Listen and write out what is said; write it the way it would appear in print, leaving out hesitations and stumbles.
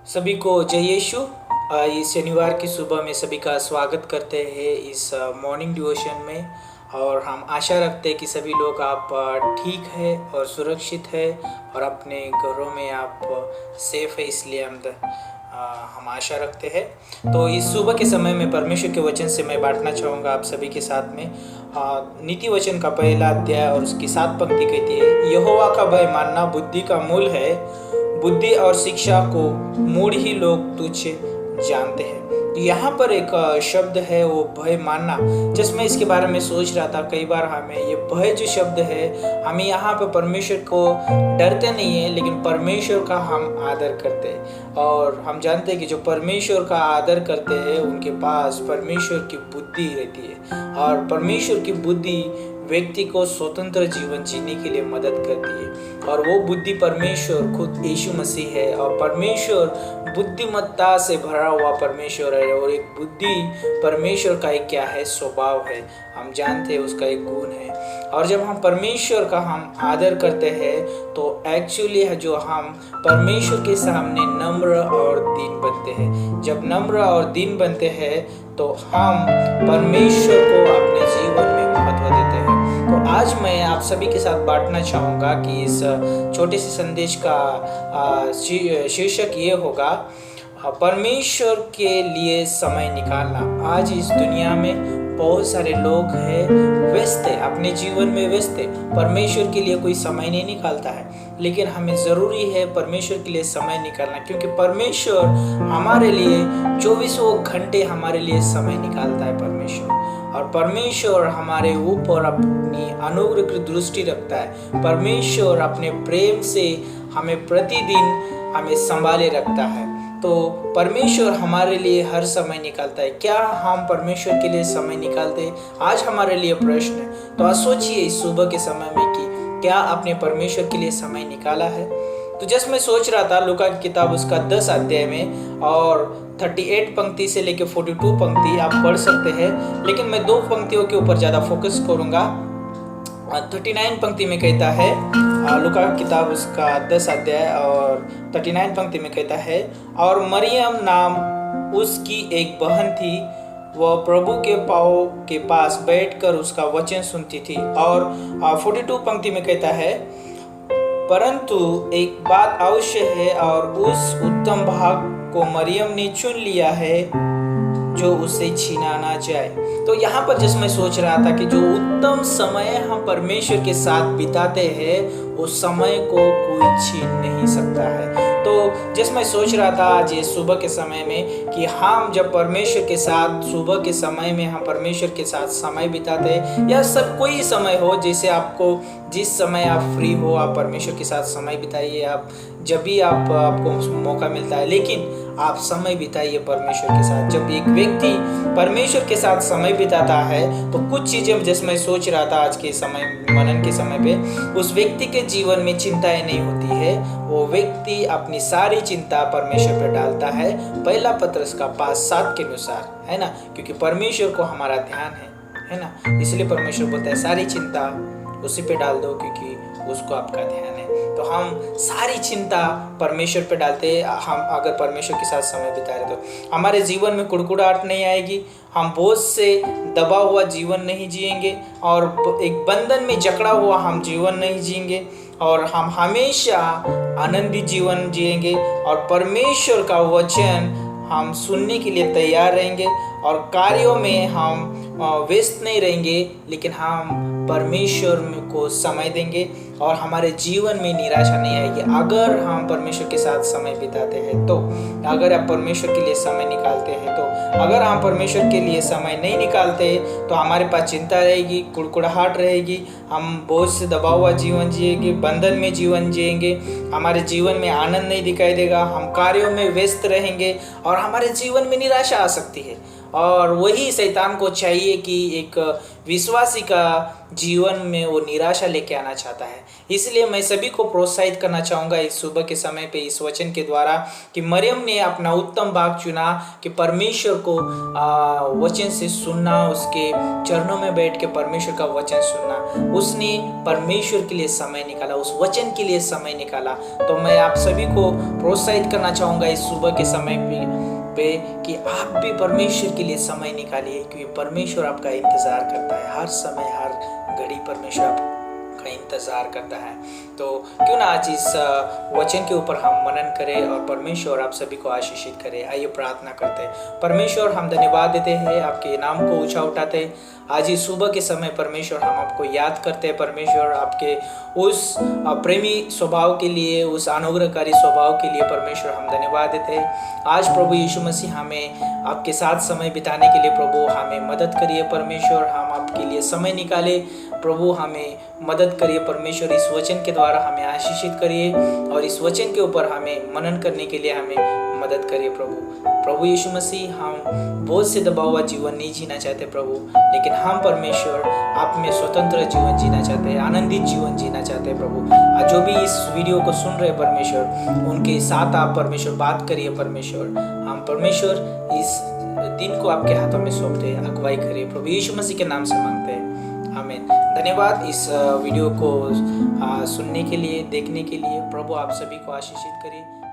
सभी को जय यीशु। इस शनिवार की सुबह में सभी का स्वागत करते हैं इस मॉर्निंग डिवोशन में। और हम आशा रखते हैं कि सभी लोग आप ठीक है और सुरक्षित है और अपने घरों में आप सेफ है, इसलिए हम आशा रखते हैं। तो इस सुबह के समय में परमेश्वर के वचन से मैं बांटना चाहूँगा आप सभी के साथ में। नीति वचन का पहला अध्याय और उसकी 7 पंक्ति कहती है, यहोवा का भय मानना बुद्धि का मूल है, बुद्धि और शिक्षा को मूढ़ ही लोग तुच्छ जानते हैं। यहाँ पर एक शब्द है वो भय मानना। जब मैं इसके बारे में सोच रहा था, कई बार हमें ये भय जो शब्द है, हमें यहाँ पे परमेश्वर को डरते नहीं है, लेकिन परमेश्वर का हम आदर करते हैं। और हम जानते हैं कि जो परमेश्वर का आदर करते हैं उनके पास परमेश्वर की बुद्धि रहती है, और परमेश्वर की बुद्धि व्यक्ति को स्वतंत्र जीवन जीने के लिए मदद करती है। और वो बुद्धि परमेश्वर खुद यीशु मसीह है, और परमेश्वर बुद्धिमत्ता से भरा हुआ परमेश्वर है। और एक बुद्धि परमेश्वर का एक क्या है, स्वभाव है, हम जानते हैं उसका एक गुण है। और जब हम परमेश्वर का हम आदर करते हैं तो एक्चुअली जो हम परमेश्वर के सामने नम्र और दीन बनते हैं। जब नम्र और दीन बनते हैं तो हम परमेश्वर को अपने जीवन में महत्व देते हैं। तो आज मैं आप सभी के साथ बांटना चाहूँगा कि इस छोटे से संदेश का शीर्षक ये होगा, परमेश्वर के लिए समय निकालना। आज इस दुनिया में बहुत सारे लोग हैं व्यस्त है, अपने जीवन में व्यस्त है, परमेश्वर के लिए कोई समय नहीं निकालता है। लेकिन हमें ज़रूरी है परमेश्वर के लिए समय निकालना, क्योंकि परमेश्वर हमारे लिए 24 घंटे हमारे लिए समय निकालता है परमेश्वर। और परमेश्वर हमारे ऊपर अपनी अनुग्रह की दृष्टि रखता है। परमेश्वर अपने प्रेम से हमें प्रतिदिन हमें संभाले रखता है। तो परमेश्वर हमारे लिए हर समय निकालता है। क्या हम परमेश्वर के लिए समय निकालते हैं? आज हमारे लिए प्रश्न है। तो आज सोचिए इस सुबह के समय में कि क्या आपने परमेश्वर के लिए समय निकाला है? तो जैसे मैं सोच रहा था, लूका की किताब उसका 10 अध्याय में और 38 पंक्ति से लेकर 42 पंक्ति आप पढ़ सकते हैं, लेकिन मैं 2 पंक्तियों के ऊपर ज़्यादा फोकस करूँगा। 39 पंक्ति में कहता है, लूका की किताब उसका 10 अध्याय और 39 पंक्ति में कहता है, और मरियम नाम उसकी एक बहन थी, वह प्रभु के पाँव के पास बैठकर उसका वचन सुनती थी। और 42 पंक्ति में कहता है, परंतु एक बात अवश्य है और उस उत्तम भाग को मरियम ने चुन लिया है जो उसे छीना ना जाए। तो यहाँ पर जैसे मैं सोच रहा था कि जो उत्तम समय हम परमेश्वर के साथ बिताते हैं उस समय को कोई छीन नहीं सकता है। तो जैसे मैं सोच रहा था आज ये सुबह के समय में कि हम जब परमेश्वर के साथ सुबह के समय में हम परमेश्वर के साथ समय बिताते हैं, या सब कोई समय हो, जैसे आपको जिस समय आप फ्री हो आप परमेश्वर के साथ समय बिताइए। आप जब भी आपको मौका मिलता है, लेकिन आप समय बिताइए परमेश्वर के साथ। जब एक व्यक्ति परमेश्वर के साथ समय बिताता है तो कुछ चीज़ें जैसे मैं सोच रहा था आज के समय मनन के समय पे, उस व्यक्ति के जीवन में चिंताएं नहीं होती है। वो व्यक्ति अपनी सारी चिंता परमेश्वर पर डालता है, पहला पत्रस का 5:7 के अनुसार, है ना, क्योंकि परमेश्वर को हमारा ध्यान है ना, इसलिए परमेश्वर बोलता है सारी चिंता उसी पे डाल दो क्योंकि उसको आपका ध्यान है। तो हम सारी चिंता परमेश्वर पे डालते हैं। हम अगर परमेश्वर के साथ समय बिता रहे तो हमारे जीवन में कुड़कुड़ाहट नहीं आएगी, हम बोझ से दबा हुआ जीवन नहीं जिएंगे, और एक बंधन में जकड़ा हुआ हम जीवन नहीं जिएंगे, और हम हमेशा आनंदित जीवन जिएंगे। और परमेश्वर का वचन हम सुनने के लिए तैयार रहेंगे, और कार्यों में हम व्यस्त नहीं रहेंगे, लेकिन हम परमेश्वर को समय देंगे और हमारे जीवन में निराशा नहीं आएगी अगर हम परमेश्वर के साथ समय बिताते हैं। तो अगर आप परमेश्वर के लिए समय निकालते हैं तो, अगर हम परमेश्वर के लिए समय नहीं निकालते तो हमारे पास चिंता रहेगी, कुड़कुड़ाहट रहेगी, हम बोझ से दबा हुआ जीवन जिएंगे, बंधन में जीवन जिएंगे, हमारे जीवन में आनंद नहीं दिखाई देगा, हम कार्यों में व्यस्त रहेंगे और हमारे जीवन में निराशा आ सकती है। और वही शैतान को चाहिए कि एक विश्वासी का जीवन में वो निराशा लेके आना चाहता है। इसलिए मैं सभी को प्रोत्साहित करना चाहूँगा इस सुबह के समय पे इस वचन के द्वारा कि मरियम ने अपना उत्तम भाग चुना कि परमेश्वर को वचन से सुनना, उसके चरणों में बैठ के परमेश्वर का वचन सुनना। उसने परमेश्वर के लिए समय निकाला, उस वचन के लिए समय निकाला। तो मैं आप सभी को प्रोत्साहित करना चाहूँगा इस सुबह के समय पे कि आप भी परमेश्वर के लिए समय निकालिए, क्योंकि परमेश्वर आपका इंतजार करता है। हर समय हर घड़ी परमेश्वर आपका इंतजार करता है। तो क्यों ना आज इस वचन के ऊपर हम मनन करें और परमेश्वर आप सभी को आशीषित करे। आइए प्रार्थना करते हैं। परमेश्वर, हम धन्यवाद देते हैं, आपके नाम को ऊंचा उठाते हैं। आज इस सुबह के समय परमेश्वर हम आपको याद करते हैं। परमेश्वर, आपके उस प्रेमी स्वभाव के लिए, उस अनुग्रहकारी स्वभाव के लिए परमेश्वर हम धन्यवाद देते हैं। आज प्रभु यीशु मसीह हमें आपके साथ समय बिताने के लिए प्रभु हमें मदद करिए। परमेश्वर, हम आपके लिए समय निकाले। प्रभु हमें मदद करिए। परमेश्वर, इस वचन के द्वारा हमें आशीषित करिए और इस वचन के ऊपर हमें मनन करने के लिए हमें मदद करिए। प्रभु यीशु मसीह, हम बोझ से दबा हुआ जीवन नहीं जीना चाहते प्रभु, लेकिन हम परमेश्वर आप में स्वतंत्र जीवन जीना चाहते हैं, आनंदित जीवन जीना चाहते हैं। प्रभु, जो भी इस वीडियो को सुन रहे परमेश्वर, उनके साथ आप परमेश्वर बात करिए। परमेश्वर, हम परमेश्वर इस दिन को आपके हाथों में सौंपते हैं, अगुवाई करिए। प्रभु यीशु मसीह के नाम से मांगते हैं, आमीन। धन्यवाद इस वीडियो को सुनने के लिए, देखने के लिए। प्रभु आप सभी को आशीषित करिए।